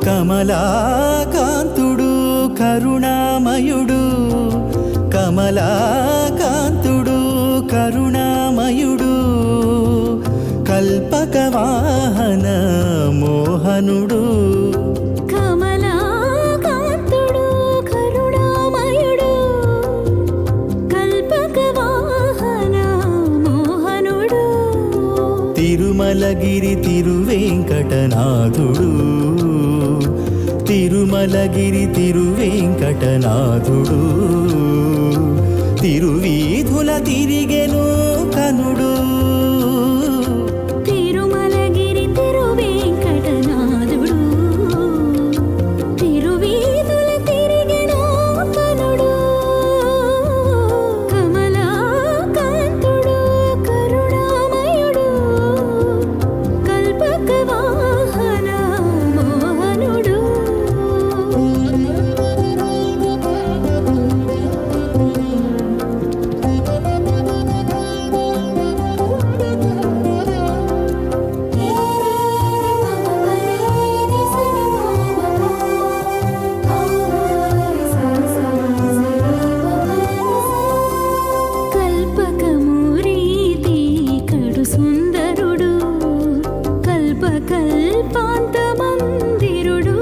కమలాకాంతుడు కరుణామయుడు, కమలాకాంతుడు కరుణామయుడు, కల్పక వాహన మోహనుడు. కమలాకాంతుడు కరుణామయుడు, కల్పక వాహన మోహనుడు, తిరుమలగిరి తిరువేంకటనాథుడు, తిరుమలగిరి తిరువేంకటనాథుడు, తిరువీధుల తిరిగెను కనుడు. తిరుమలగిరి తిరువేంకటనాథుడు, తిరువీధుల తిరిగెను కనుడు. కమలాకాంతుడు కరుణామయుడు, కల్పక వాహన మోహనుడు. కల్పకమూరీతి కడు సుందరుడు, కల్పకల్పాంత మందిరుడు.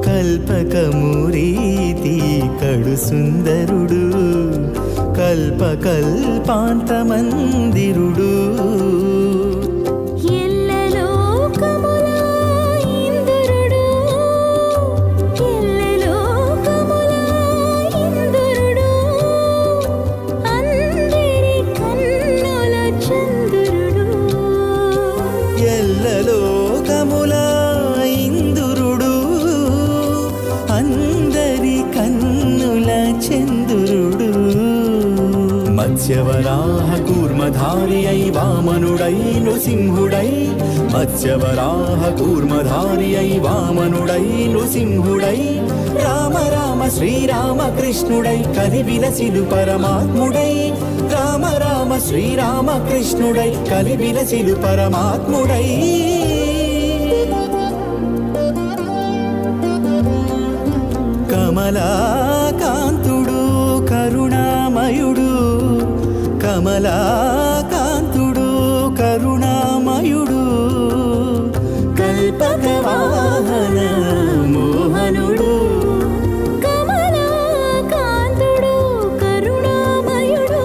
కల్పకమూరీతి కడు సుందరుడు, కల్పకల్పాంత మందిరుడు. ఎల్లలోకముల ఇంద్రుడు, ఎల్లలోకముల ఇంద్రుడు, అందరి కన్నుల చంద్రుడు. ఎల్లలోకముల ఇంద్రుడు, అందరి కన్నుల చంద్రుడు. మత్స్యవరాహ కూర్మధారి అయి వామనుడై నృసింహుడై, మత్స్యవరాహ కూర్మధారి అయి వామనుడై నృసింహుడై, రామ రామ శ్రీరామకృష్ణుడై కలివిలసిలు పరమాత్ముడై, రామ రామ శ్రీరామకృష్ణుడై కలివిలసిలు పరమాత్ముడై. కమలాకాంతుడు కరుణామయుడు, కమలాకాంతుడు కరుణామయుడు, కల్పక వాహన మోహనుడు. కమలాకాంతుడు కరుణామయుడు.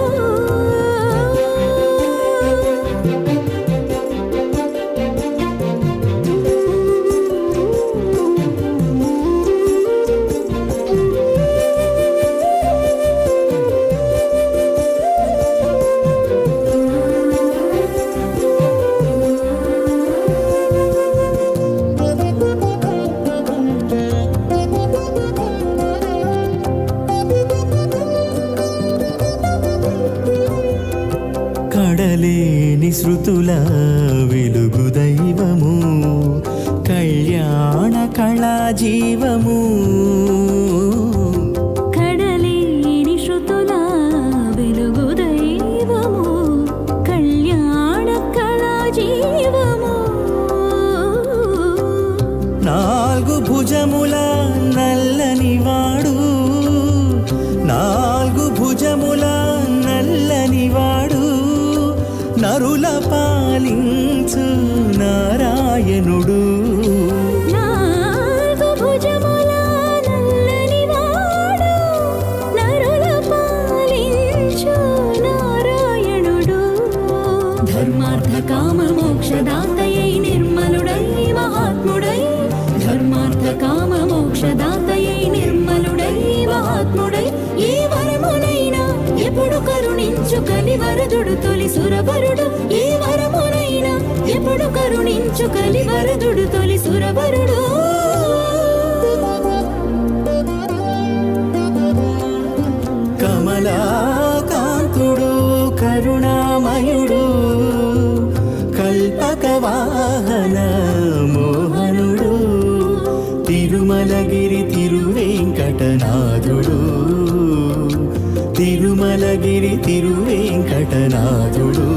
కడలేని శృతుల వెలుగు దైవము, కళ్యాణ కళా జీవము. కడలేని శృతుల వెలుగు దైవము, కళ్యాణ కళా జీవము. నాలుగు భుజముల నల్లని వాడు, నాలుగు భుజముల నల్లని వాడు, నరుల పాలించు నారాయణుడు. నాలుగు భుజముల నల్లని వాడు, నరుల పాలించు నారాయణుడు. ధర్మార్థ కామ మోక్షదాతయై నిర్మలుడై మహాత్ముడై, ధర్మార్థ కామ మోక్షదాతయై నిర్మలుడై మహాత్ముడై, ఏ వరమునైనా ఎప్పుడు కరుణించు కలివరదుడు తొలి సురవరుడు. ఏ వరమునైనా ఎప్పుడు కరుణించు కలివరదుడు తొలి సురవరుడు. వాహన మోహనుడు తిరుమలగిరి తిరువేంకటనాథుడు తిరుమలగిరి తిరువేంకటనాథుడు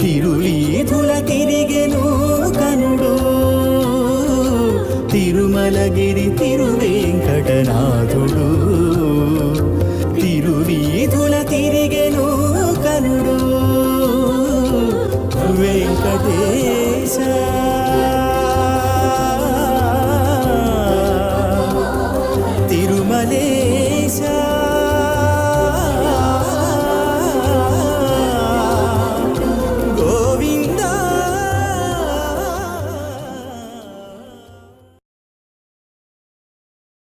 తిరువీధుల తిరిగెను కనుడు తిరుమలగిరి తిరువేంకటనాథుడు తిరువీధుల తిరిగెను కనుడు వెంకటేశ